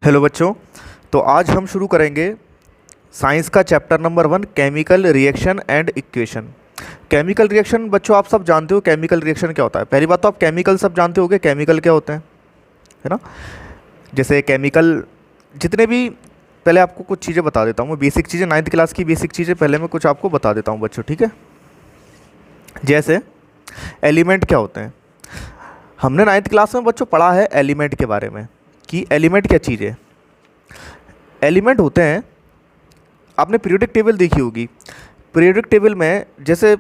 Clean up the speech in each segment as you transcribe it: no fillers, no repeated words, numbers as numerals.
Hello बच्चों। तो आज हम शुरू करेंगे साइंस का chapter number 1 chemical reaction and equation. Chemical reaction बच्चों आप सब जानते हो केमिकल रिएक्शन क्या होता है। पहली बात तो आप केमिकल सब जानते होगे केमिकल क्या होते हैं, है ना। जैसे केमिकल जितने भी, पहले आपको कुछ चीज़ें बता देता हूँ मैं, बेसिक चीज़ें, 9th क्लास की बेसिक चीज़ें पहले मैं कुछ आपको बता देता हूँ बच्चों, ठीक है। जैसे एलिमेंट क्या होते हैं, हमने 9th क्लास में बच्चों पढ़ा है एलिमेंट के बारे में कि एलिमेंट क्या चीज़ है। एलिमेंट होते हैं, आपने पीरियोडिक टेबल देखी होगी। पीरियोडिक टेबल में जैसे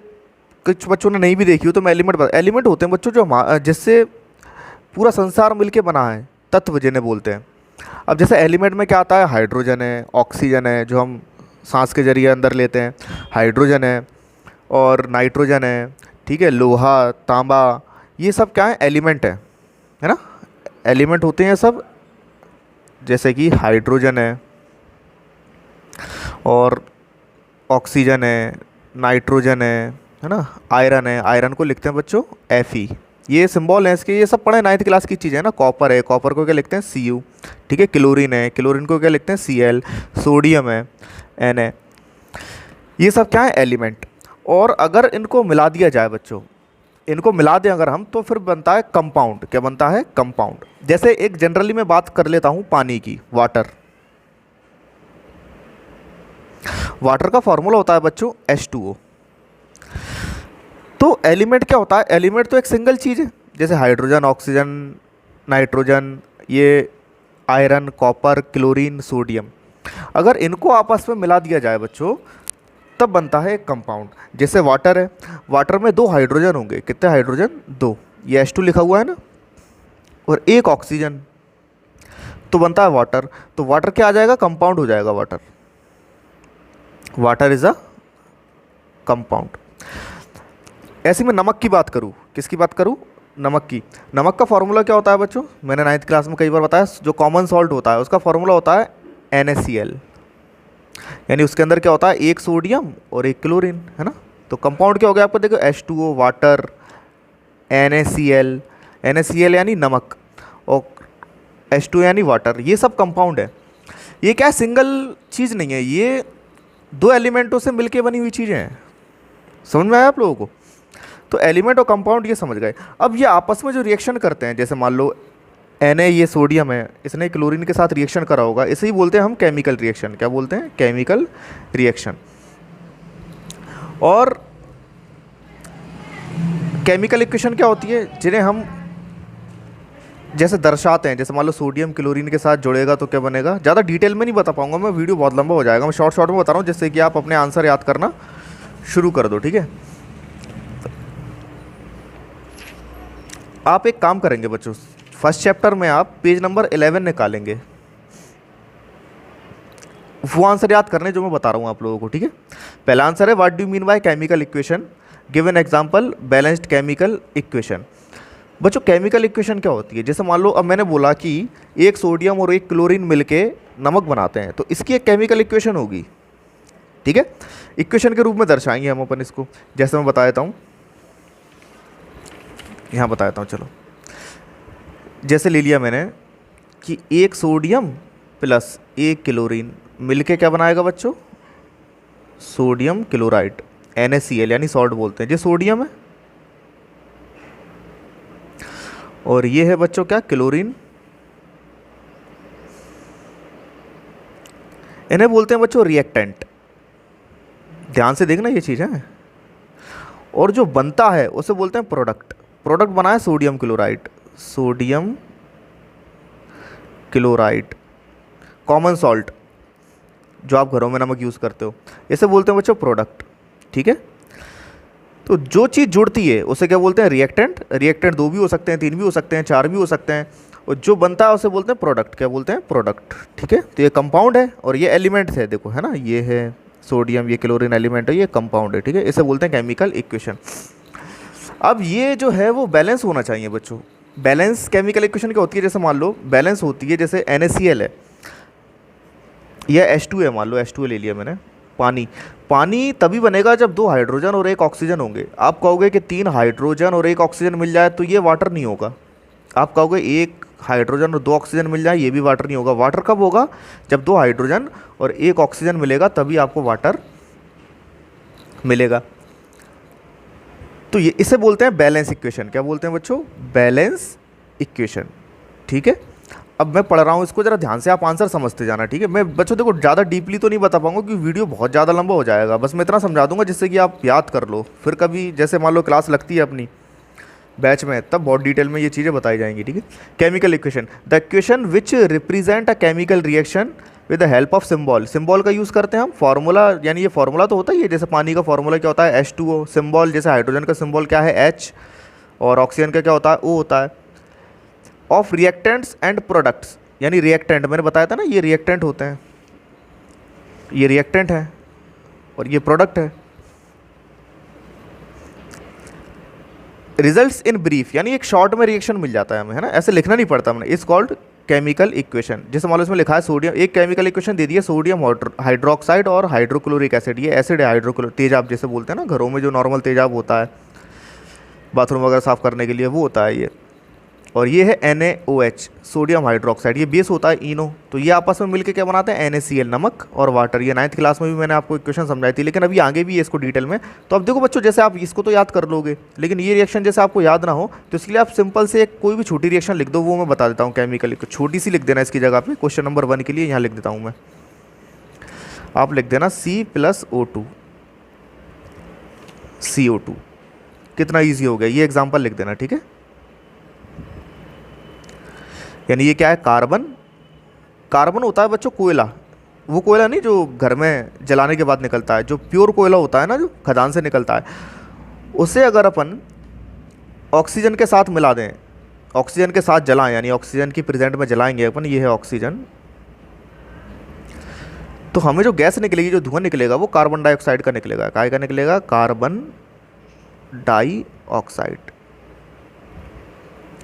कुछ बच्चों ने नहीं भी देखी हो तो मैं एलिमेंट होते हैं बच्चों जो जिससे पूरा संसार मिलके बना है, तत्व जिन्हें बोलते हैं। अब जैसे एलिमेंट में क्या आता है, हाइड्रोजन है, ऑक्सीजन है जो हम सांस के जरिए अंदर लेते हैं, हाइड्रोजन है और नाइट्रोजन है, ठीक है, लोहा, तांबा, ये सब क्या है, एलिमेंट है ना। एलिमेंट होते हैं सब, जैसे कि हाइड्रोजन है और ऑक्सीजन है, नाइट्रोजन है ना, आयरन है, आयरन को लिखते हैं बच्चों Fe। ये सिंबल है इसके, ये सब पढ़े 9th क्लास की चीज़ है ना। कॉपर है, कॉपर को क्या लिखते हैं Cu, ठीक है। क्लोरीन है, क्लोरीन को क्या लिखते हैं Cl। सोडियम है Na। ये सब क्या है, एलिमेंट। और अगर इनको मिला दिया जाए बच्चों, इनको मिला दें अगर हम, तो फिर बनता है कंपाउंड। क्या बनता है, कंपाउंड। जैसे एक जनरली मैं बात कर लेता हूँ पानी की, वाटर। वाटर का फॉर्मूला होता है बच्चों H2O। तो एलिमेंट क्या होता है, एलिमेंट तो एक सिंगल चीज़ है, जैसे हाइड्रोजन, ऑक्सीजन, नाइट्रोजन, ये आयरन, कॉपर, क्लोरीन, सोडियम। अगर इनको आपस में मिला दिया जाए बच्चों तब बनता है एक कंपाउंड। जैसे वाटर है, वाटर में 2 हाइड्रोजन होंगे, कितने हाइड्रोजन, 2, ये H2 लिखा हुआ है ना, और एक ऑक्सीजन, तो बनता है वाटर। तो वाटर क्या आ जाएगा, कंपाउंड हो जाएगा water. Water is a compound. ऐसे में नमक की बात करूँ, किसकी बात करूँ, नमक की। नमक का फॉर्मूला क्या होता है बच्चों, मैंने 9th क्लास में कई बार बताया, जो कॉमन सॉल्ट होता है उसका फॉर्मूला होता है NaCl। यानी उसके अंदर क्या होता है, एक सोडियम और एक क्लोरीन, है ना। तो कंपाउंड क्या हो गया आपको, देखो H2O, वाटर, NaCl, NaCl यानी नमक, और H2 यानी वाटर, ये सब कंपाउंड है। ये क्या है, सिंगल चीज़ नहीं है, ये 2 एलिमेंटों से मिलके बनी हुई चीज़ें हैं। समझ में आया आप लोगों को। तो एलिमेंट और कंपाउंड ये समझ गए। अब ये आपस में जो रिएक्शन करते हैं, जैसे मान लो Na, ये सोडियम है, इसने क्लोरीन के साथ रिएक्शन करा होगा, इसे ही बोलते हैं हम केमिकल रिएक्शन। क्या बोलते हैं, केमिकल रिएक्शन। और केमिकल इक्वेशन क्या होती है, जिन्हें हम जैसे दर्शाते हैं, जैसे मान लो सोडियम क्लोरीन के साथ जुड़ेगा तो क्या बनेगा। ज़्यादा डिटेल में नहीं बता पाऊंगा मैं, वीडियो बहुत लंबा हो जाएगा, मैं शॉर्ट शॉर्ट में बता रहा हूँ जिससे कि आप अपने आंसर याद करना शुरू कर दो, ठीक है। आप एक काम करेंगे बच्चों, फर्स्ट चैप्टर में आप पेज नंबर 11 निकालेंगे, वो आंसर याद करने जो मैं बता रहा हूँ आप लोगों को, ठीक है। पहला आंसर है, what do mean by chemical equation, give an example balanced chemical equation. बच्चों केमिकल इक्वेशन क्या होती है, जैसे मान लो अब मैंने बोला कि एक सोडियम और एक क्लोरीन मिलके नमक बनाते हैं, तो इसकी एक केमिकल इक्वेशन होगी, ठीक है। इक्वेशन के रूप में दर्शाएंगे हम अपन इसको, जैसे मैं बता देता हूँ, यहाँ बता देता हूँ, चलो। जैसे ले लिया मैंने कि एक सोडियम प्लस एक क्लोरीन मिलके क्या बनाएगा बच्चों, सोडियम क्लोराइड, NaCl यानी सॉल्ट बोलते हैं। ये सोडियम है और ये है बच्चों क्या, क्लोरीन। इन्हें बोलते हैं बच्चों रिएक्टेंट। ध्यान से देखना ये चीज़ है। और जो बनता है उसे बोलते हैं प्रोडक्ट। प्रोडक्ट बना है sodium chloride, sodium chloride, common salt जो आप घरों में नमक यूज़ करते हो, इसे बोलते हैं बच्चों प्रोडक्ट, ठीक है। तो जो चीज़ जुड़ती है उसे क्या बोलते हैं, रिएक्टेंट। रिएक्टेंट 2 भी हो सकते हैं, 3 भी हो सकते हैं, 4 भी हो सकते हैं, और जो बनता है उसे बोलते हैं प्रोडक्ट। क्या बोलते हैं, प्रोडक्ट, ठीक है। तो ये कंपाउंड है और ये एलिमेंट है, देखो है ना, ये है सोडियम, ये क्लोरीन एलिमेंट है, ये कंपाउंड है, ठीक है। इसे बोलते हैं केमिकल इक्वेशन। अब ये जो है वो बैलेंस होना चाहिए बच्चों। बैलेंस केमिकल इक्वेशन क्या होती है, जैसे मान लो बैलेंस होती है, जैसे NaCl है, यह H2 है, मान लो H2 ले लिया मैंने। पानी, पानी तभी बनेगा जब 2 हाइड्रोजन और एक ऑक्सीजन होंगे। आप कहोगे कि 3 हाइड्रोजन और एक ऑक्सीजन मिल जाए तो ये वाटर नहीं होगा। आप कहोगे एक हाइड्रोजन और 2 ऑक्सीजन मिल जाए, ये भी वाटर नहीं होगा। वाटर कब होगा? जब 2 हाइड्रोजन और 1 ऑक्सीजन मिलेगा तभी आपको वाटर मिलेगा। तो ये इसे बोलते हैं बैलेंस इक्वेशन। क्या बोलते हैं बच्चों? Balance equation. ठीक है, अब मैं पढ़ रहा हूँ इसको, जरा ध्यान से आप आंसर समझते जाना। ठीक है, मैं बच्चों देखो ज़्यादा डीपली तो नहीं बता पाऊंगा क्योंकि वीडियो बहुत ज़्यादा लंबा हो जाएगा, बस मैं इतना समझा दूंगा जिससे कि आप याद कर लो। फिर कभी जैसे मान लो क्लास लगती है अपनी बैच में, तब बहुत डिटेल में ये चीज़ें बताई जाएंगी। ठीक है, chemical equation, the equation which represent a chemical reaction with the help of symbol. Symbol का यूज़ करते हैं हम, फार्मूला, यानी ये फार्मूला तो होता ही है, जैसे पानी का फार्मूला क्या होता है? H2O। सिंबल जैसे हाइड्रोजन का सिंबल क्या है? H, और ऑक्सीजन का क्या होता है? O होता है। ऑफ रिएक्टेंट्स एंड प्रोडक्ट्स, यानी रिएक्टेंट मैंने बताया था ना, ये रिएक्टेंट होते हैं, ये रिएक्टेंट है और ये प्रोडक्ट है। रिजल्ट्स इन ब्रीफ, यानी एक शॉर्ट में रिएक्शन मिल जाता है हमें, है ना, ऐसे लिखना नहीं पड़ता हमने। Is called chemical equation. जैसे मान लो इसमें लिखा है सोडियम, एक केमिकल इक्वेशन दे दी है, सोडियम हाइड्रोक्साइड और हाइड्रोक्लोरिक एसिड। ये एसिड है, हाइड्रोक्लोरिक तेजाब जैसे बोलते हैं ना घरों में, जो नॉर्मल तेजाब होता है बाथरूम वगैरह साफ़ करने के लिए, वो होता है ये। और ये है NaOH, सोडियम हाइड्रोक्साइड, ये बेस होता है इनो। तो ये आपस में मिलकर क्या बनाते हैं? NaCl, नमक और वाटर। ये 9th क्लास में भी मैंने आपको इक्वेशन समझाई थी, लेकिन अभी आगे भी है इसको डिटेल में। तो अब देखो बच्चों, जैसे आप इसको तो याद कर लोगे, लेकिन ये रिएक्शन जैसे आपको याद ना हो तो इसके लिए आप सिंपल से एक कोई भी छोटी रिएक्शन लिख दो, वो मैं बता देता हूँ। केमिकल छोटी सी लिख देना इसकी जगह पे, क्वेश्चन नंबर 1 के लिए यहाँ लिख देता हूँ मैं। आप लिख देना C+O2 CO2। कितना ईजी हो गया, ये एग्जाम्पल लिख देना। ठीक है, यानी ये क्या है? कार्बन। कार्बन होता है बच्चों कोयला, वो कोयला नहीं जो घर में जलाने के बाद निकलता है, जो प्योर कोयला होता है ना, जो खदान से निकलता है, उसे अगर अपन ऑक्सीजन के साथ मिला दें, ऑक्सीजन के साथ जलाएं, यानी ऑक्सीजन की प्रेजेंट में जलाएंगे अपन, ये है ऑक्सीजन, तो हमें जो गैस निकलेगी, जो धुआं निकलेगा, वो कार्बन डाइऑक्साइड का निकलेगा। काय का निकलेगा? Carbon dioxide.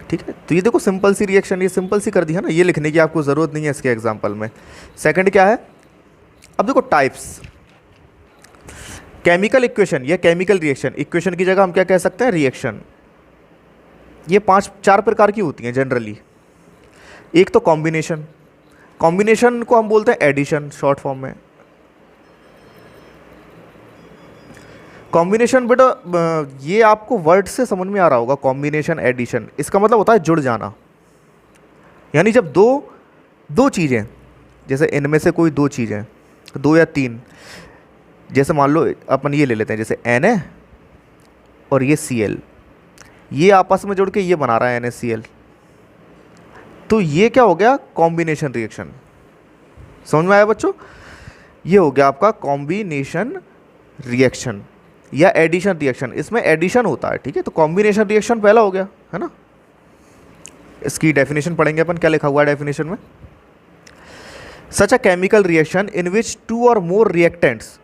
ठीक है, तो ये देखो सिंपल सी रिएक्शन, ये सिंपल सी कर दी है ना, ये लिखने की आपको ज़रूरत नहीं है इसके एग्जांपल में। सेकंड क्या है? अब देखो टाइप्स, केमिकल इक्वेशन या केमिकल रिएक्शन। इक्वेशन की जगह हम क्या कह सकते हैं? रिएक्शन। ये 4 प्रकार की होती हैं जनरली। एक तो कॉम्बिनेशन, कॉम्बिनेशन को हम बोलते हैं एडिशन शॉर्ट फॉर्म में। कॉम्बिनेशन बेटा ये आपको वर्ड से समझ में आ रहा होगा, कॉम्बिनेशन एडिशन, इसका मतलब होता है जुड़ जाना। यानी जब दो चीज़ें, जैसे इनमें से कोई 2 चीज़ें, 2 या 3, जैसे मान लो अपन ये ले लेते हैं, जैसे Na और ये Cl, ये आपस में जुड़ के ये बना रहा है NaCl, तो ये क्या हो गया? Combination reaction. समझ में आया बच्चों? ये हो गया आपका कॉम्बिनेशन रिएक्शन या एडिशन रिएक्शन, इसमें एडिशन होता है। ठीक है, तो कॉम्बिनेशन रिएक्शन पहला हो गया, है ना। इसकी डेफिनेशन पढ़ेंगे अपन, क्या लिखा हुआ है डेफिनेशन में? सच अ केमिकल रिएक्शन इन विच 2 और मोर रिएक्टेंट्स,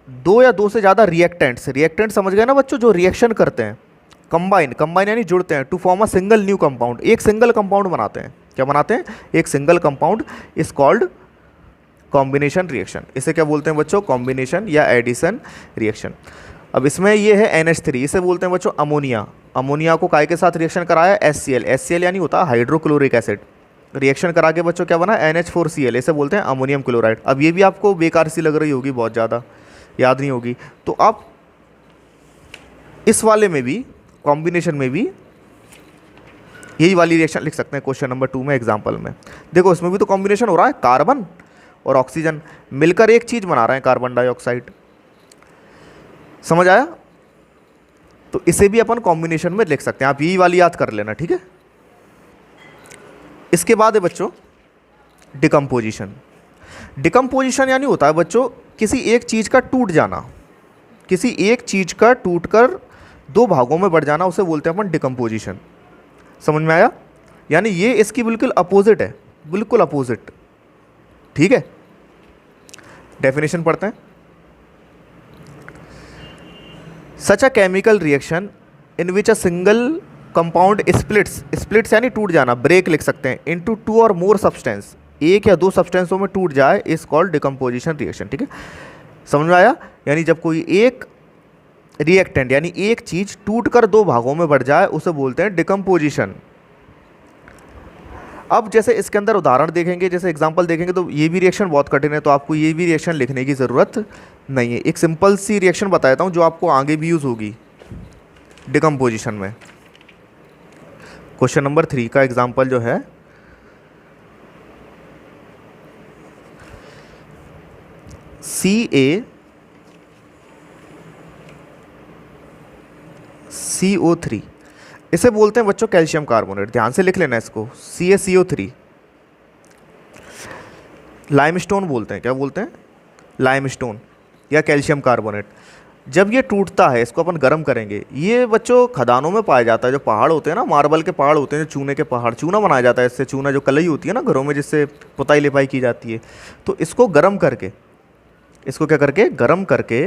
2 या 2 से ज़्यादा रिएक्टेंट्स, रिएक्टेंट समझ गए ना बच्चों, जो रिएक्शन करते हैं, कंबाइन यानी जुड़ते हैं, to form a single new compound, एक सिंगल कंपाउंड बनाते हैं। क्या बनाते हैं? एक single compound, is called combination reaction. इसे क्या बोलते हैं बच्चों? कॉम्बिनेशन या एडिशन रिएक्शन। अब इसमें ये है NH3, इसे बोलते हैं बच्चों अमोनिया। अमोनिया को काय के साथ रिएक्शन कराया? HCl। HCl यानी होता है हाइड्रोक्लोरिक एसिड। रिएक्शन करा के बच्चों क्या बना? NH4Cl, इसे बोलते हैं अमोनियम क्लोराइड। अब ये भी आपको बेकार सी लग रही होगी, बहुत ज़्यादा याद नहीं होगी, तो आप इस वाले में भी, कॉम्बिनेशन में भी यही वाली रिएक्शन लिख सकते हैं क्वेश्चन नंबर 2 में एग्जाम्पल में। देखो इसमें भी तो कॉम्बिनेशन हो रहा है, कार्बन और ऑक्सीजन मिलकर एक चीज़ बना रहे हैं, कार्बन डाइऑक्साइड। समझ आया? तो इसे भी अपन कॉम्बिनेशन में लिख सकते हैं, आप यही वाली याद कर लेना। ठीक है, इसके बाद है बच्चों डिकम्पोजिशन। डिकम्पोजिशन यानी होता है बच्चों किसी एक चीज़ का टूट जाना, किसी एक चीज़ का टूटकर 2 भागों में बढ़ जाना, उसे बोलते हैं अपन डिकम्पोजिशन। समझ में आया? यानी ये इसकी बिल्कुल अपोजिट है, बिल्कुल अपोजिट। ठीक है, डेफिनेशन पढ़ते हैं। Such a chemical reaction in which a single compound splits यानी टूट जाना, ब्रेक लिख सकते हैं, इनटू 2 और मोर सब्सटेंस, 1 या 2 सब्सटेंसों में टूट जाए, इज कॉल्ड डिकम्पोजिशन रिएक्शन। ठीक है, समझ में आया? यानी जब कोई एक रिएक्टेंट यानी एक चीज टूट कर 2 भागों में बढ़ जाए, उसे बोलते हैं डिकम्पोजिशन। अब जैसे इसके अंदर उदाहरण देखेंगे, जैसे एग्जांपल देखेंगे, तो ये भी रिएक्शन बहुत कठिन है, तो आपको ये भी रिएक्शन लिखने की ज़रूरत नहीं है। एक सिंपल सी रिएक्शन बताता हूँ जो आपको आगे भी यूज़ होगी डिकम्पोजिशन में। क्वेश्चन नंबर 3 का एग्जांपल जो है, CaCO3, इसे बोलते हैं बच्चों कैल्शियम कार्बोनेट। ध्यान से लिख लेना इसको, CaCO3। लाइमस्टोन बोलते हैं, क्या बोलते हैं? लाइमस्टोन या कैल्शियम कार्बोनेट। जब ये टूटता है, इसको अपन गर्म करेंगे। ये बच्चों खदानों में पाया जाता है, जो पहाड़ होते हैं ना, मार्बल के पहाड़ होते हैं, जो चूने के पहाड़, चूना बनाया जाता है इससे। चूना जो कलई होती है ना घरों में, जिससे पुताई लिपाई की जाती है, तो इसको गर्म करके, इसको क्या करके, गर्म करके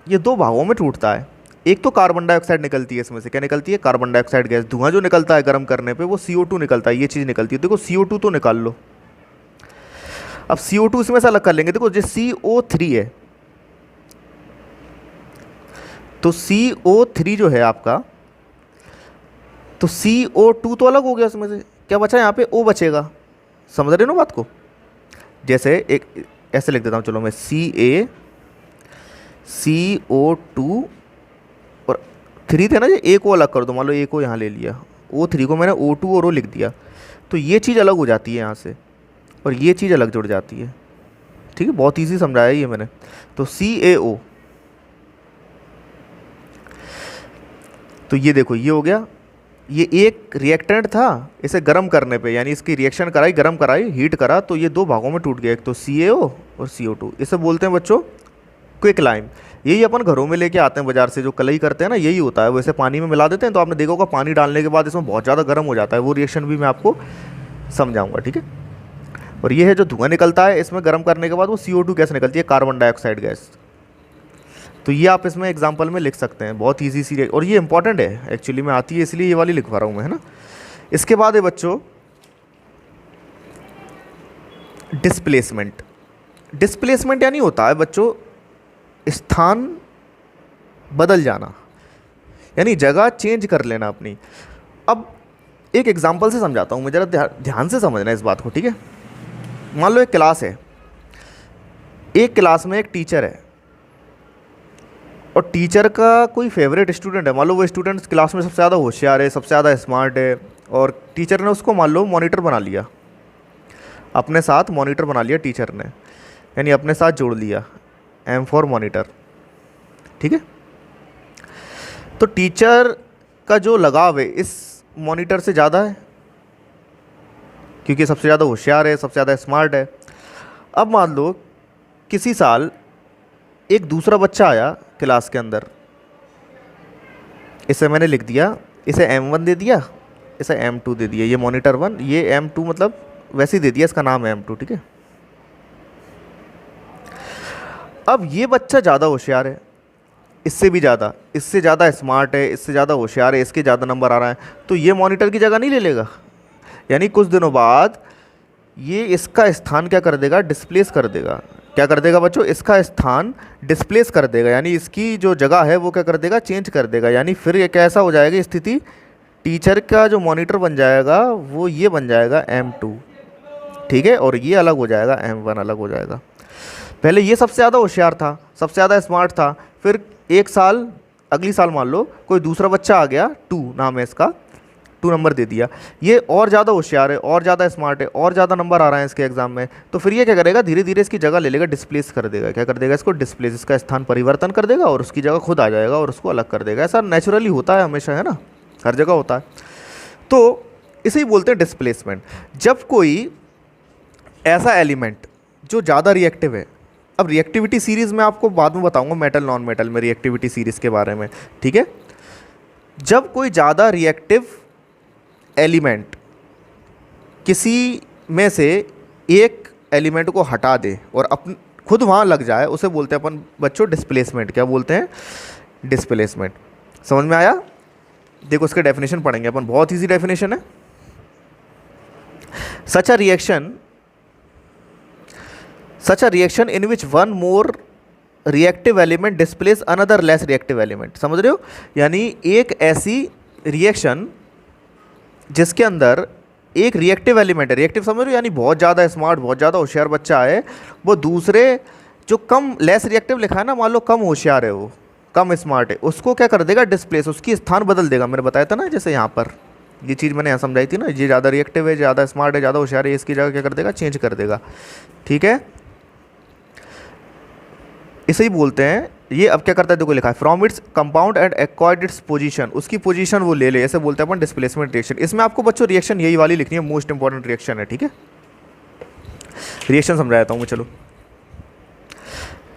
ये दो भागों में टूटता है। एक तो कार्बन डाइऑक्साइड निकलती है इसमें से, क्या निकलती है? Carbon dioxide gas. धुआं जो निकलता है गर्म करने पे वो CO2 निकलता है, ये चीज़ निकलती है। देखो CO2 तो निकाल लो। अब CO2 इसमें से अलग कर लेंगे। देखो जो CO3 है, तो CO3 जो है आपका, तो CO2 तो अलग हो गया उसमें से, क्या बचा यहाँ पे? O बचेगा। समझ रहे हो ना बात को? जैसे एक ऐसे लिख देता हूँ, चलो मैं CO2 और 3 थे ना, ये A को अलग कर दो, मान लो A को यहाँ ले लिया, O3 को मैंने O2 और O लिख दिया, तो ये चीज़ अलग हो जाती है यहाँ से, और ये चीज़ अलग जुड़ जाती है। ठीक है, बहुत इजी समझाया ये मैंने। तो CaO, तो ये देखो ये हो गया। ये एक रिएक्टेंट था, इसे गर्म करने पे, यानी इसकी रिएक्शन कराई, गर्म कराई, हीट करा, तो ये दो भागों में टूट गया, एक तो CaO और CO2। इसे बोलते हैं बच्चों क्विक लाइम। यही अपन घरों में लेके आते हैं बाजार से, जो कलई करते हैं ना, यही होता है। वैसे पानी में मिला देते हैं, तो आपने देखा होगा पानी डालने के बाद इसमें बहुत ज़्यादा गर्म हो जाता है। वो रिएक्शन भी मैं आपको समझाऊंगा, ठीक है। और ये है जो धुआं निकलता है इसमें गर्म करने के बाद, वो CO2 गैस निकलती है, कार्बन डाइऑक्साइड गैस। तो ये आप इसमें एग्जाम्पल में लिख सकते हैं, बहुत ईजी सी, और ये इंपॉर्टेंट है एक्चुअली में, आती है इसलिए ये वाली लिखवा रहा हूँ मैं, है ना। इसके बाद है बच्चों डिस्प्लेसमेंट। डिस्प्लेसमेंट यानी होता है बच्चों स्थान बदल जाना, यानी जगह चेंज कर लेना अपनी। अब एक एग्जांपल से समझाता हूँ मैं, ज़रा ध्यान से समझना इस बात को, ठीक है। मान लो एक क्लास है, एक क्लास में एक टीचर है, और टीचर का कोई फेवरेट स्टूडेंट है। मान लो वो स्टूडेंट क्लास में सबसे ज़्यादा होशियार है, सबसे ज़्यादा स्मार्ट है, और टीचर ने उसको मान लो मॉनिटर बना लिया, अपने साथ मॉनिटर बना लिया टीचर ने, यानी अपने साथ जोड़ लिया, M फॉर मॉनिटर, ठीक है। तो टीचर का जो लगाव है इस मॉनिटर से ज़्यादा है, क्योंकि सबसे ज़्यादा होशियार है, सबसे ज़्यादा स्मार्ट है। अब मान लो किसी साल एक दूसरा बच्चा आया क्लास के अंदर, इसे मैंने लिख दिया, इसे M1 दे दिया, इसे M2 दे दिया, ये मॉनिटर 1, ये M2 मतलब वैसे ही दे दिया, इसका नाम है M2, ठीक है। अब ये बच्चा ज़्यादा होशियार है, इससे भी ज़्यादा, इससे ज़्यादा स्मार्ट है, इससे ज़्यादा होशियार है, इसके ज़्यादा नंबर आ रहा है, तो ये मॉनिटर की जगह नहीं ले लेगा। यानी कुछ दिनों बाद ये इसका स्थान क्या कर देगा? डिस्प्लेस कर देगा। क्या कर देगा बच्चों? इसका स्थान डिस्प्लेस कर देगा, यानी इसकी जो जगह है वो क्या कर देगा? चेंज कर देगा। यानी फिर ये कैसा हो जाएगा स्थिति? टीचर का जो मॉनिटर बन जाएगा वो ये बन जाएगा M2, ठीक है, और ये अलग हो जाएगा, M1 अलग हो जाएगा। पहले ये सबसे ज़्यादा होशियार था, सबसे ज़्यादा स्मार्ट था, फिर एक साल, अगली साल मान लो कोई दूसरा बच्चा आ गया, 2 नाम है इसका, 2 नंबर दे दिया, ये और ज़्यादा होशियार है, और ज़्यादा स्मार्ट है, और ज़्यादा नंबर आ रहा है इसके एग्जाम में, तो फिर ये क्या करेगा? धीरे धीरे इसकी जगह ले लेगा, डिस्प्लेस कर देगा। क्या कर देगा? इसको डिस्प्लेस, इसका स्थान परिवर्तन कर देगा, और उसकी जगह खुद आ जाएगा और उसको अलग कर देगा। ऐसा नेचुरली होता है हमेशा, है ना, हर जगह होता है। तो इसे ही बोलते हैं डिस्प्लेसमेंट। जब कोई ऐसा एलिमेंट जो ज़्यादा रिएक्टिव है, अब रिएक्टिविटी सीरीज़ में आपको बाद में बताऊंगा मेटल नॉन मेटल में रिएक्टिविटी सीरीज़ के बारे में, ठीक है। जब कोई ज़्यादा रिएक्टिव एलिमेंट किसी में से एक एलिमेंट को हटा दे और अपन खुद वहाँ लग जाए, उसे बोलते हैं अपन बच्चों डिस्प्लेसमेंट। क्या बोलते हैं? डिस्प्लेसमेंट। समझ में आया? देखो इसके डेफिनेशन पढ़ेंगे अपन, बहुत ईजी डेफिनेशन है। सच a reaction in which one more reactive element displace another less reactive element। समझ रहे हो? यानी एक ऐसी रिएक्शन जिसके अंदर एक रिएक्टिव एलिमेंट है, रिएक्टिव समझ रहे हो, यानी बहुत ज़्यादा स्मार्ट, बहुत ज़्यादा होशियार बच्चा है, वो दूसरे जो कम लेस रिएक्टिव लिखा है ना, मान लो कम होशियार है, वो कम स्मार्ट है, उसको क्या कर देगा, डिस्प्लेस, उसकी स्थान बदल देगा। मैंने बताया था ना, जैसे यहाँ पर ये चीज़ मैंने यहाँ समझाई थी ना, ये ज़्यादा रिएक्टिव है, ज़्यादा स्मार्ट है, ज़्यादा होशियार है, इसकी जगह क्या कर देगा, चेंज कर देगा। ठीक है, इसे ही बोलते हैं। ये अब क्या करता है, देखो लिखा है from its compound and acquired its position, उसकी पोजीशन वो ले ले, ऐसे बोलते हैं अपन डिस्प्लेसमेंट रिएक्शन। इसमें आपको बच्चों रिएक्शन यही वाली लिखनी है, मोस्ट इंपॉर्टेंट रिएक्शन है। ठीक है, रिएक्शन समझा देता हूँ मैं, चलो।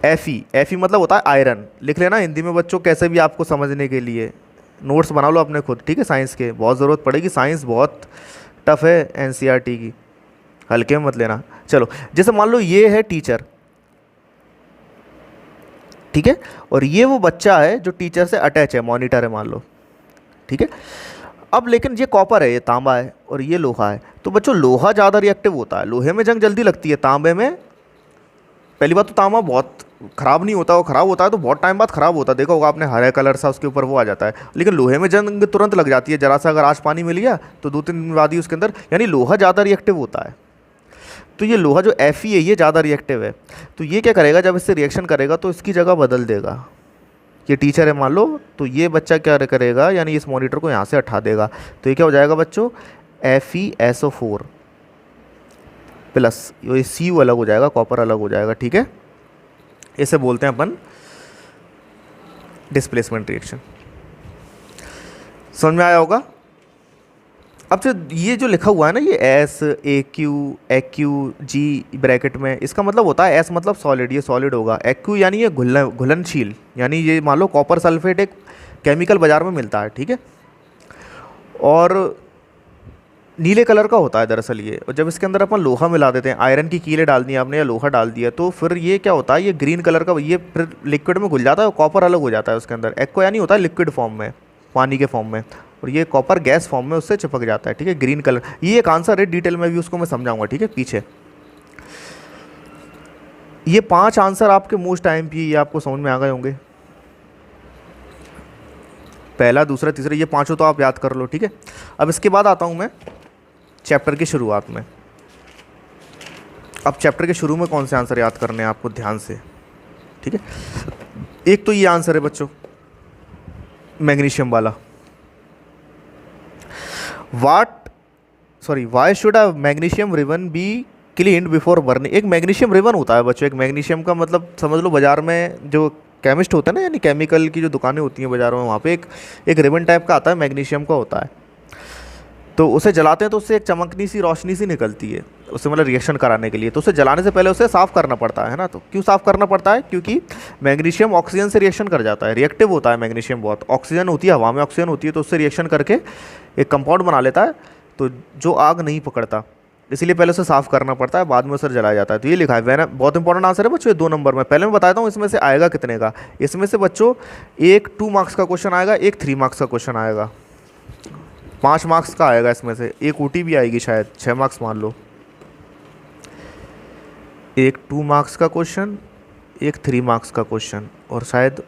एफई, एफई मतलब होता है आयरन, लिख लेना हिंदी में बच्चों, कैसे भी आपको समझने के लिए नोट्स बना लो अपने खुद। ठीक है, साइंस के बहुत ज़रूरत पड़ेगी, साइंस बहुत टफ है एनसीईआरटी की, हल्के में मत लेना। चलो, जैसे मान लो ये है टीचर, ठीक है, और ये वो बच्चा है जो टीचर से अटैच है, मॉनिटर है मान लो। ठीक है, अब लेकिन ये कॉपर है, ये तांबा है, और ये लोहा है, तो बच्चों लोहा ज़्यादा रिएक्टिव होता है, लोहे में जंग जल्दी लगती है, तांबे में पहली बात तो तांबा बहुत ख़राब नहीं होता, वो ख़राब होता है तो बहुत टाइम बाद ख़राब होता है, देखा होगा आपने, हरे कलर सा उसके ऊपर वो आ जाता है, लेकिन लोहे में जंग तुरंत लग जाती है, जरा सा अगर आँच पानी मिल गया तो 2-3 दिन बाद ही उसके अंदर, यानी लोहा ज़्यादा रिएक्टिव होता है। तो ये लोहा जो Fe है, ये ज़्यादा रिएक्टिव है, तो ये क्या करेगा, जब इससे रिएक्शन करेगा तो इसकी जगह बदल देगा। ये टीचर है मान लो, तो ये बच्चा क्या करेगा, यानी इस मॉनिटर को यहाँ से हटा देगा, तो ये क्या हो जाएगा बच्चों, FeSO4 प्लस, ये Cu अलग हो जाएगा, कॉपर अलग हो जाएगा। ठीक है, इसे बोलते हैं अपन डिस्प्लेसमेंट रिएक्शन। समझ में आया होगा। अब जो ये जो लिखा हुआ है ना, ये SAQ ब्रैकेट में, इसका मतलब होता है, S मतलब सॉलिड, ये सॉलिड होगा, AQ यानी ये घुलनशील, यानी ये मान लो कॉपर सल्फेट एक केमिकल बाजार में मिलता है। ठीक है, और नीले कलर का होता है दरअसल ये, और जब इसके अंदर अपन लोहा मिला देते हैं, आयरन की कीलें डाल दी आपने या लोहा डाल दिया, तो फिर ये क्या होता है, ये ग्रीन कलर का, ये फिर लिक्विड में घुल जाता है, कॉपर अलग हो जाता है उसके अंदर। एक्वा यानी होता है लिक्विड फॉर्म में, पानी के फॉर्म में, और ये कॉपर गैस फॉर्म में उससे चिपक जाता है। ठीक है, ग्रीन कलर, ये एक आंसर है, डिटेल में भी उसको मैं समझाऊंगा। ठीक है, पीछे ये 5 आंसर आपके मोस्ट टाइम पे, ये आपको समझ में आ गए होंगे, पहला, दूसरा, तीसरा, ये 5 तो आप याद कर लो। ठीक है, अब इसके बाद आता हूँ मैं चैप्टर की शुरुआत में। अब चैप्टर के शुरू में कौन से आंसर याद करने हैं आपको ध्यान से। ठीक है, एक तो ये आंसर है बच्चों मैग्नीशियम वाला, why should a magnesium ribbon be cleaned before burning. एक मैग्नीशियम रिबन होता है बच्चों, एक मैग्नीशियम का मतलब समझ लो, बाजार में जो केमिस्ट होता है ना, यानी केमिकल की जो दुकानें होती हैं बाज़ारों में, वहाँ पे एक रिबन टाइप का आता है, मैग्नीशियम का होता है, तो उसे जलाते हैं तो उससे एक चमकनी सी रोशनी सी निकलती है, उससे मतलब रिएक्शन कराने के लिए, तो उसे जलाने से पहले उसे साफ़ करना पड़ता है ना। तो क्यों साफ़ करना पड़ता है, क्योंकि मैग्नीशियम ऑक्सीजन से रिएक्शन कर जाता है, रिएक्टिव होता है मैग्नीशियम बहुत, ऑक्सीजन होती है, हवा में ऑक्सीजन होती है, तो उससे रिएक्शन करके एक कंपाउंड बना लेता है, तो जो आग नहीं पकड़ता, इसलिए पहले उसे साफ़ करना पड़ता है, बाद में उसे जलाया जाता है। तो ये लिखा है वैन, बहुत इंपॉर्टेंट आंसर है बच्चों, ये 2 नंबर में। पहले मैं बताता हूँ इसमें से आएगा कितने का। इसमें से बच्चों एक 2 मार्क्स का क्वेश्चन आएगा, एक 3 मार्क्स का क्वेश्चन आएगा, 5 मार्क्स का आएगा, इसमें से एक ओटी भी आएगी शायद, 6 मार्क्स मान लो, एक 2 मार्क्स का क्वेश्चन, एक 3 मार्क्स का क्वेश्चन, और शायद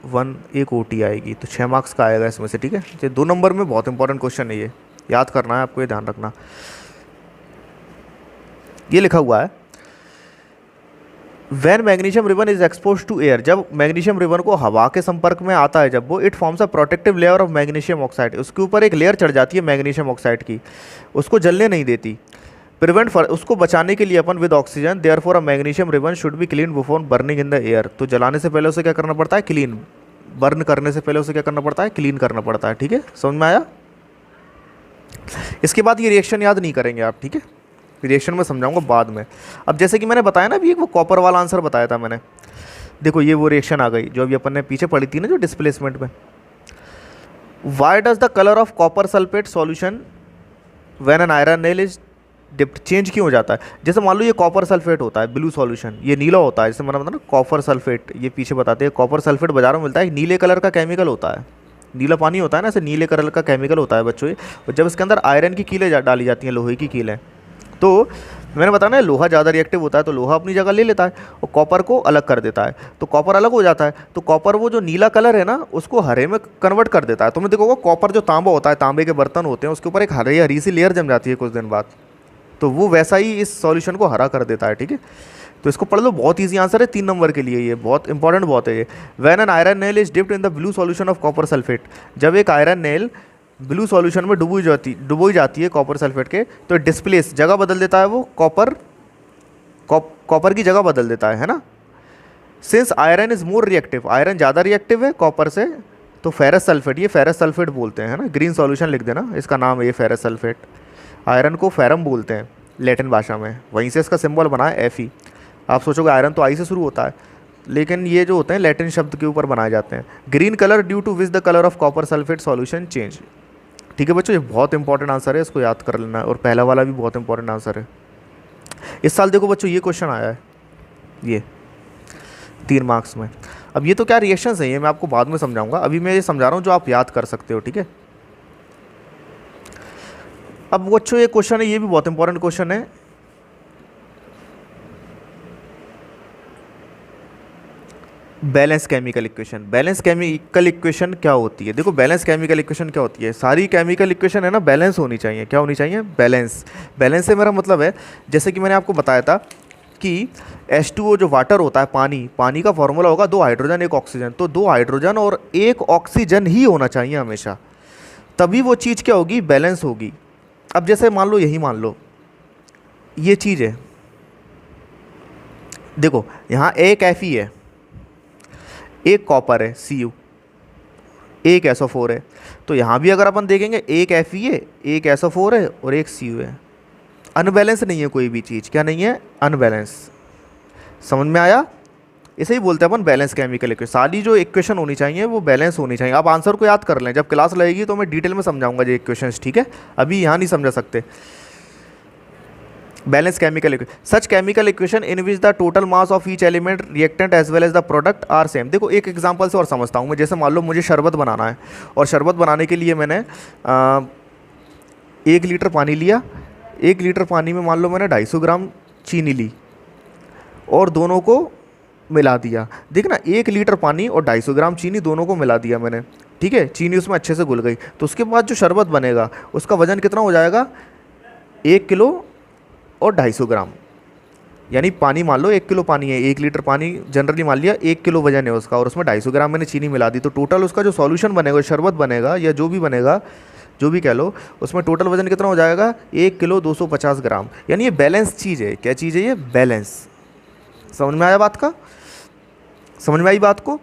एक ओटी आएगी, तो 6 मार्क्स का आएगा इसमें से। ठीक है, ये 2 नंबर में बहुत इंपॉर्टेंट क्वेश्चन है, ये याद करना है आपको, ये ध्यान रखना। ये लिखा हुआ है when magnesium ribbon is expose to air, जब मैग्नीशियम रिबन को हवा के संपर्क में आता है, जब वो, it forms a protective layer of magnesium oxide, उसके ऊपर एक लेयर चढ़ जाती है मैग्नीशियम ऑक्साइड की, उसको जलने नहीं देती, प्रिवेंट फॉर, उसको बचाने के लिए अपन with oxygen, there for a magnesium ribbon should be clean before burning in the air, तो जलाने से पहले उसे क्या करना पड़ता है, क्लीन, बर्न करने से पहले उसे क्या करना पड़ता है, क्लीन करना पड़ता है। ठीक है, समझ में आया। इसके बाद ये रिएक्शन याद नहीं करेंगे आप, ठीक है, रिएक्शन में समझाऊंगा बाद में। अब जैसे कि मैंने बताया ना अभी, एक वो कॉपर वाला आंसर बताया था मैंने, देखो ये वो रिएक्शन आ गई जो अभी अपन ने पीछे पढ़ी थी ना, जो डिस्प्लेसमेंट में। Why does the colour of copper sulphate solution when an iron nail is dipped, change क्यों हो जाता है। जैसे मान लो ये कॉपर सल्फेट होता है, ब्लू सॉल्यूशन, ये नीला होता है, जैसे मैंने बताया ना कॉपर सल्फेट, ये पीछे बताते हैं, कॉपर सल्फेट बाजार में मिलता है, नीले कलर का केमिकल होता है, नीला पानी होता है ना, ऐसे नीले कलर का केमिकल होता है बच्चों ये, और जब इसके अंदर आयरन की कीलें डाली जाती हैं, लोहे की कीलें, तो मैंने बताया ना लोहा ज़्यादा रिएक्टिव होता है, तो लोहा अपनी जगह ले लेता है और कॉपर को अलग कर देता है, तो कॉपर अलग हो जाता है, तो कॉपर वो जो नीला कलर है ना उसको हरे में कन्वर्ट कर देता है। तुमने देखोगे कॉपर जो तांबा होता है, तांबे के बर्तन होते हैं, उसके ऊपर एक हरी सी लेयर जम जाती है कुछ दिन बाद, तो वो वैसा ही इस सॉल्यूशन को हरा कर देता है, ठीक है। तो इसको पढ़ लो, बहुत इजी आंसर है 3 नंबर के लिए, ये बहुत इंपॉर्टेंट बहुत है ये। When an iron nail is dipped in the blue solution of copper sulphate, जब एक आयरन नेल ब्लू सॉल्यूशन में डुबोई जाती है कॉपर सल्फेट के, तो डिस्प्लेस जगह बदल देता है वो, कॉपर की जगह बदल देता है ना। Since iron is more reactive, iron ज़्यादा रिएक्टिव है कॉपर से, तो फेरस सल्फेट, ये फेरस सल्फेट बोलते हैं ना, ग्रीन सॉल्यूशन लिख देना, इसका नाम है ये फेरस सल्फेट। आयरन को फेरम बोलते हैं लैटिन भाषा में, वहीं से इसका सिंबल बना है Fe। आप सोचोगे आयरन तो आई से शुरू होता है, लेकिन ये जो होते हैं लैटिन शब्द के ऊपर बनाए जाते हैं। Green colour due to which the colour of copper sulphate solution change. ठीक है बच्चों, ये बहुत इंपॉर्टेंट आंसर है, इसको याद कर लेना है, और पहला वाला भी बहुत इंपॉर्टेंट आंसर है। इस साल देखो बच्चों ये क्वेश्चन आया है, ये 3 मार्क्स में। अब ये तो क्या रिएक्शंस हैं, ये मैं आपको बाद में समझाऊंगा, अभी मैं ये समझा रहा हूँ जो आप याद कर सकते हो, ठीक है। अब बच्चों ये क्वेश्चन है, ये भी बहुत इंपॉर्टेंट क्वेश्चन है। Balance chemical equation. Balance chemical equation क्या होती है? देखो बैलेंस केमिकल इक्वेशन क्या होती है, सारी केमिकल इक्वेशन है ना बैलेंस होनी चाहिए। क्या होनी चाहिए? बैलेंस। बैलेंस से मेरा मतलब है, जैसे कि मैंने आपको बताया था कि H2O जो वाटर होता है, पानी का फॉर्मूला होगा 2 हाइड्रोजन 1 ऑक्सीजन, तो 2 हाइड्रोजन और 1 ऑक्सीजन ही होना चाहिए हमेशा, तभी वो चीज़ क्या होगी? बैलेंस होगी। अब जैसे मान लो, यही मान लो ये चीज़ है, देखो यहाँ एक Fe है, एक कॉपर है Cu, एक SO4 है, तो यहाँ भी अगर अपन देखेंगे एक Fe है, एक SO4 है और एक Cu है। अनबैलेंस नहीं है कोई भी चीज़, क्या नहीं है? अनबैलेंस। समझ में आया? इसे ही बोलते हैं अपन बैलेंस केमिकल इक्वेशन। सारी जो इक्वेशन होनी चाहिए वो बैलेंस होनी चाहिए। आप आंसर को याद कर लें, जब क्लास लगेगी तो मैं डिटेल में समझाऊंगा ये इक्वेशंस, ठीक है, अभी यहाँ नहीं समझा सकते। Balance chemical equation, such chemical equation in which the total mass of each element, reactant as well as the product are same. देखो एक एग्जांपल से और समझता हूँ मैं, जैसे मान लो मुझे शरबत बनाना है, और शरबत बनाने के लिए मैंने 1 लीटर पानी लिया, 1 लीटर पानी में मान लो मैंने 250 ग्राम चीनी ली और दोनों को मिला दिया। देखना 1 लीटर पानी और 250 ग्राम चीनी दोनों को मिला दिया मैंने, ठीक है, चीनी उसमें अच्छे से घुल गई, तो उसके बाद जो शरबत बनेगा उसका वज़न कितना हो जाएगा? 1 किलो और 250 ग्राम, यानी पानी मान लो 1 किलो पानी है, 1 लीटर पानी जनरली मान लिया, 1 किलो वजन है उसका, और उसमें 250 ग्राम मैंने चीनी मिला दी, तो टोटल उसका जो सॉल्यूशन बनेगा, शरबत बनेगा या जो भी बनेगा, जो भी कह लो, उसमें टोटल वजन कितना हो जाएगा? 1 किलो 250 ग्राम। यानी ये बैलेंस चीज़ है। क्या चीज़ है ये? बैलेंस। समझ में आया बात का? समझ में आई बात को?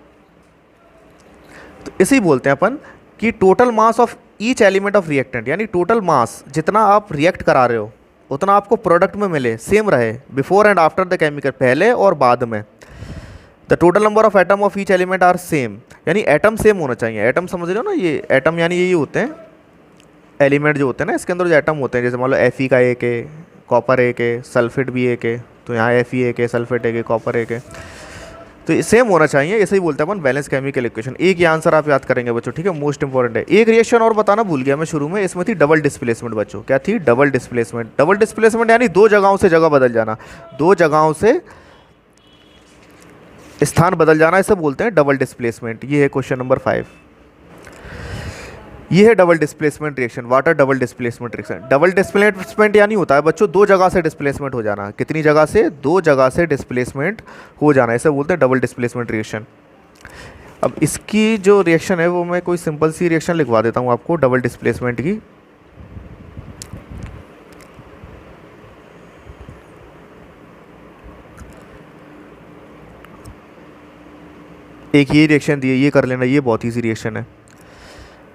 तो इसे ही बोलते हैं अपन कि total mass of each element of reactant, यानी टोटल मास जितना आप रिएक्ट करा रहे हो उतना आपको प्रोडक्ट में मिले, सेम रहे, before and after the chemical, पहले और बाद में। The total number of atom of each element are same, यानी एटम सेम होना चाहिए। एटम समझ रहे हो ना, ये एटम यानी यही होते हैं एलिमेंट जो होते हैं ना, इसके अंदर जो एटम होते हैं, जैसे मान लो Fe का 1 है, कॉपर 1 है, सल्फेट भी 1 है, तो यहाँ Fe 1 है, सल्फेट 1 है, कॉपर 1 है, तो ये सेम होना चाहिए। ऐसे ही बोलते हैं अपन बैलेंस केमिकल इक्वेशन। एक ये आंसर आप याद करेंगे बच्चों, ठीक है, मोस्ट इंपॉर्टेंट है। एक रिएक्शन और बताना भूल गया मैं शुरू में, इसमें थी डबल डिस्प्लेसमेंट बच्चों। क्या थी? Double displacement. डबल डिस्प्लेसमेंट यानी 2 जगहों से जगह बदल जाना, 2 जगहों से स्थान बदल जाना, इसे बोलते हैं डबल डिस्प्लेसमेंट। ये है क्वेश्चन नंबर 5, ये है double displacement reaction. Water double displacement reaction. Double displacement यानी होता है बच्चों 2 जगह से डिस्प्लेसमेंट हो जाना। कितनी जगह से? 2 जगह से डिस्प्लेसमेंट हो जाना, इसे बोलते हैं डबल डिस्प्लेसमेंट रिएक्शन। अब इसकी जो रिएक्शन है वो मैं कोई सिंपल सी रिएक्शन लिखवा देता हूँ आपको डबल डिस्प्लेसमेंट की। एक ये रिएक्शन दी है, ये कर लेना, ये बहुत ईजी रिएक्शन है।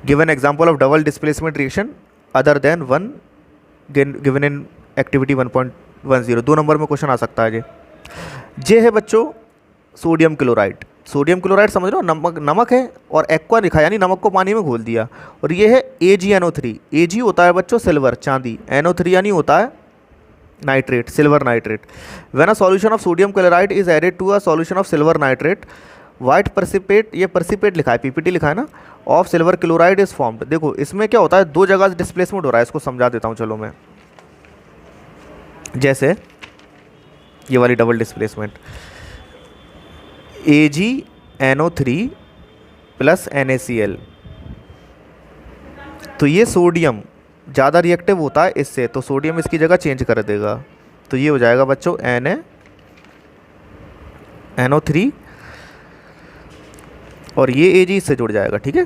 Given example of double displacement reaction other than one given in activity 1.10। 2 number में क्वेश्चन आ सकता है ये है बच्चों सोडियम क्लोराइड। सोडियम क्लोराइड समझ रहे हो, नमक है और एक्वा लिखा, यानी नमक को पानी में घोल दिया, और ये है AgNO3। Ag होता है बच्चों सिल्वर, चांदी, NO3 यानी होता है nitrate, silver nitrate. When a solution of sodium chloride is added to a solution of silver nitrate, white precipitate, ये परसिपेट लिखा है, PPT लिखा है ना, of silver chloride is formed. देखो इसमें क्या होता है, 2 जगह से डिस्प्लेसमेंट हो रहा है, इसको समझा देता हूँ चलो मैं। जैसे ये वाली double displacement, AgNO3 plus NaCl, तो ये सोडियम ज़्यादा रिएक्टिव होता है इससे, तो सोडियम इसकी जगह चेंज कर देगा। तो ये हो जाएगा बच्चों NO3 और ये Ag इससे जुड़ जाएगा। ठीक है,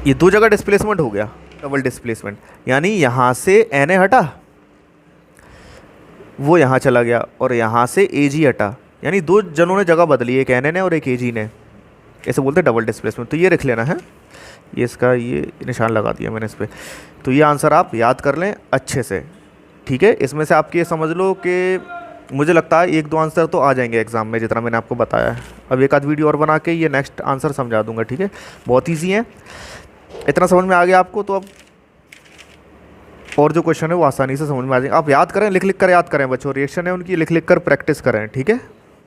ये दो जगह डिस्प्लेसमेंट हो गया, डबल डिस्प्लेसमेंट, यानी यहाँ से Na हटा, वो यहाँ चला गया, और यहाँ से Ag हटा, यानी दो जनों ने जगह बदली, एक Na ने और एक Ag ने। ऐसे बोलते हैं डबल डिस्प्लेसमेंट। तो ये लिख लेना है, ये इसका ये निशान लगा दिया मैंने इस पर। तो ये आंसर आप याद कर लें अच्छे से। ठीक है, इसमें से आप ये समझ लो कि मुझे लगता है एक दो आंसर तो आ जाएंगे एग्जाम में, जितना मैंने आपको बताया है। अब एक आध वीडियो और बना के ये नेक्स्ट आंसर समझा दूंगा। ठीक है, बहुत ईजी है, इतना समझ में आ गया आपको, तो अब और जो क्वेश्चन है वो आसानी से समझ में आ जाएंगे। आप याद करें, लिख लिख कर याद करें बच्चों, रिएक्शन है उनकी लिख लिख कर प्रैक्टिस करें। ठीक है।